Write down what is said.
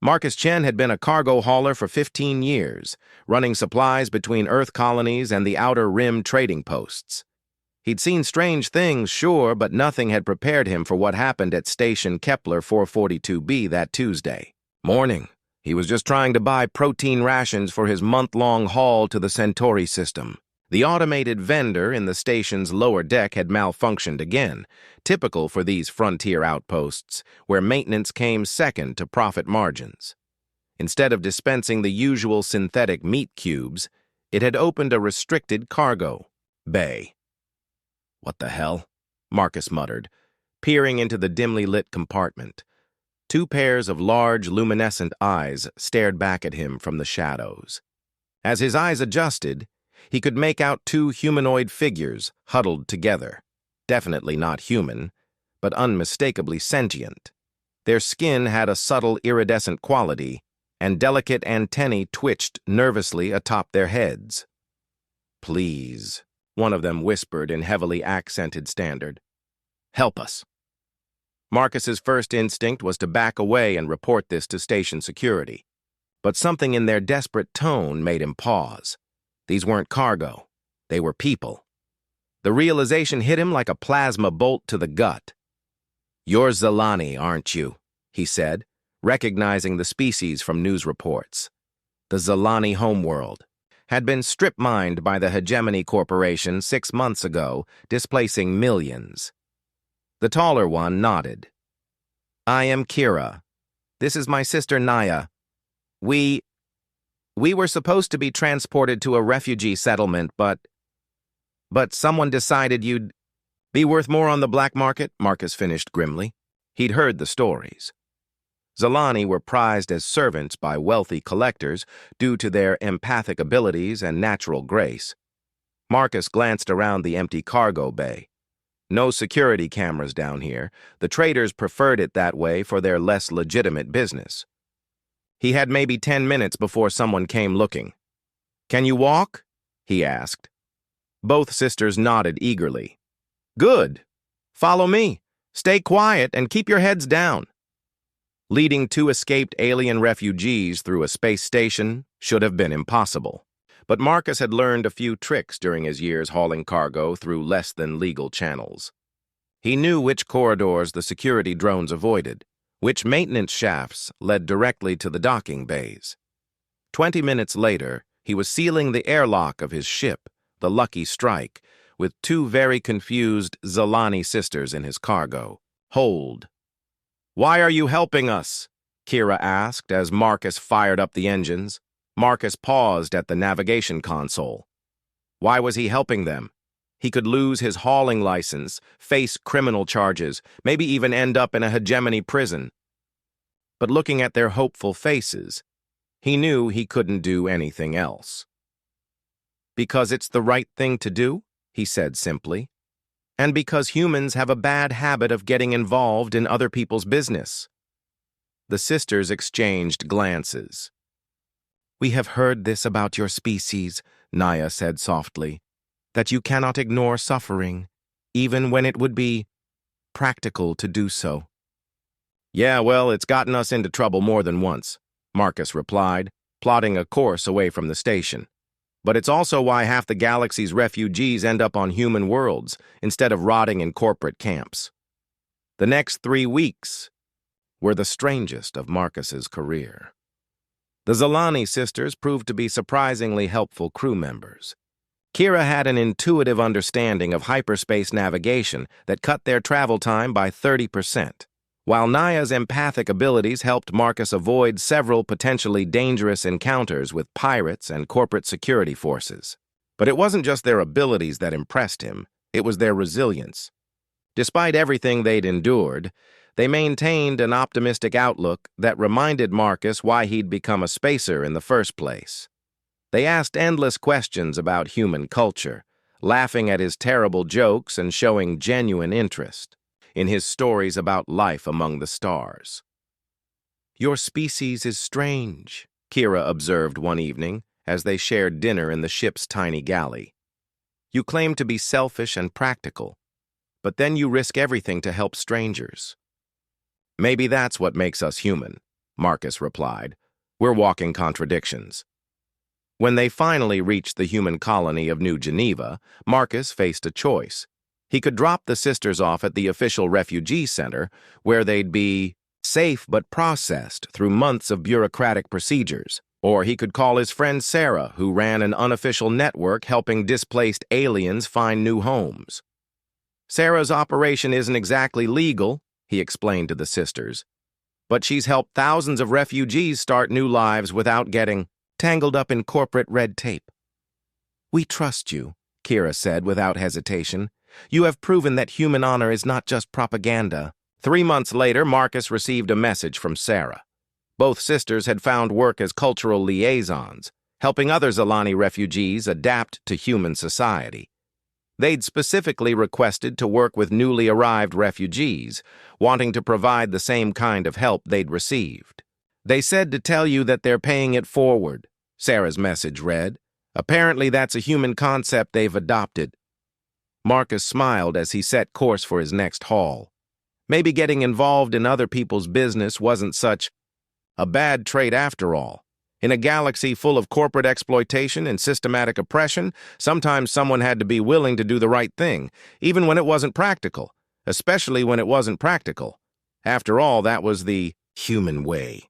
Marcus Chen had been a cargo hauler for 15 years, running supplies between Earth colonies and the Outer Rim trading posts. He'd seen strange things, sure, but nothing had prepared him for what happened at Station Kepler 442b that Tuesday morning. He was just trying to buy protein rations for his month-long haul to the Centauri system. The automated vendor in the station's lower deck had malfunctioned again, typical for these frontier outposts, where maintenance came second to profit margins. Instead of dispensing the usual synthetic meat cubes, it had opened a restricted cargo bay. "What the hell?" Marcus muttered, peering into the dimly lit compartment. Two pairs of large, luminescent eyes stared back at him from the shadows. As his eyes adjusted, he could make out two humanoid figures huddled together. Definitely not human, but unmistakably sentient. Their skin had a subtle iridescent quality, and delicate antennae twitched nervously atop their heads. "Please," one of them whispered in heavily accented standard. "Help us." Marcus's first instinct was to back away and report this to station security, but something in their desperate tone made him pause. These weren't cargo. They were people. The realization hit him like a plasma bolt to the gut. "You're Zalani, aren't you?" he said, recognizing the species from news reports. The Zalani homeworld had been strip-mined by the Hegemony Corporation 6 months ago, displacing millions. The taller one nodded. "I am Kira. This is my sister Naya. We were supposed to be transported to a refugee settlement, but someone decided you'd be worth more on the black market," Marcus finished grimly. He'd heard the stories. Zalani were prized as servants by wealthy collectors due to their empathic abilities and natural grace. Marcus glanced around the empty cargo bay. No security cameras down here. The traders preferred it that way for their less legitimate business. He had maybe 10 minutes before someone came looking. "Can you walk?" he asked. Both sisters nodded eagerly. "Good. Follow me. Stay quiet and keep your heads down." Leading two escaped alien refugees through a space station should have been impossible. But Marcus had learned a few tricks during his years hauling cargo through less than legal channels. He knew which corridors the security drones avoided, which maintenance shafts led directly to the docking bays. 20 minutes later, he was sealing the airlock of his ship, the Lucky Strike, with two very confused Zalani sisters in his cargo. "Hold." "Why are you helping us?" Kira asked as Marcus fired up the engines. Marcus paused at the navigation console. Why was he helping them? He could lose his hauling license, face criminal charges, maybe even end up in a hegemony prison. But looking at their hopeful faces, he knew he couldn't do anything else. "Because it's the right thing to do," he said simply. "And because humans have a bad habit of getting involved in other people's business." The sisters exchanged glances. "We have heard this about your species," Naya said softly, "that you cannot ignore suffering, even when it would be practical to do so." "Yeah, well, it's gotten us into trouble more than once," Marcus replied, plotting a course away from the station. "But it's also why half the galaxy's refugees end up on human worlds instead of rotting in corporate camps." The next 3 weeks were the strangest of Marcus's career. The Zalani sisters proved to be surprisingly helpful crew members. Kira had an intuitive understanding of hyperspace navigation that cut their travel time by 30%, while Naya's empathic abilities helped Marcus avoid several potentially dangerous encounters with pirates and corporate security forces. But it wasn't just their abilities that impressed him, it was their resilience. Despite everything they'd endured, they maintained an optimistic outlook that reminded Marcus why he'd become a spacer in the first place. They asked endless questions about human culture, laughing at his terrible jokes and showing genuine interest in his stories about life among the stars. "Your species is strange," Kira observed one evening as they shared dinner in the ship's tiny galley. "You claim to be selfish and practical, but then you risk everything to help strangers. Maybe that's what makes us human," Marcus replied. "We're walking contradictions." When they finally reached the human colony of New Geneva, Marcus faced a choice. He could drop the sisters off at the official refugee center, where they'd be safe but processed through months of bureaucratic procedures. Or he could call his friend Sarah, who ran an unofficial network helping displaced aliens find new homes. "Sarah's operation isn't exactly legal," he explained to the sisters, "but she's helped thousands of refugees start new lives without getting tangled up in corporate red tape." "We trust you," Kira said without hesitation. "You have proven that human honor is not just propaganda." 3 months later, Marcus received a message from Sarah. Both sisters had found work as cultural liaisons, helping other Zalani refugees adapt to human society. They'd specifically requested to work with newly arrived refugees, wanting to provide the same kind of help they'd received. "They said to tell you that they're paying it forward," Sarah's message read. "Apparently that's a human concept they've adopted." Marcus smiled as he set course for his next haul. Maybe getting involved in other people's business wasn't such a bad trait after all. In a galaxy full of corporate exploitation and systematic oppression, sometimes someone had to be willing to do the right thing, even when it wasn't practical, especially when it wasn't practical. After all, that was the human way.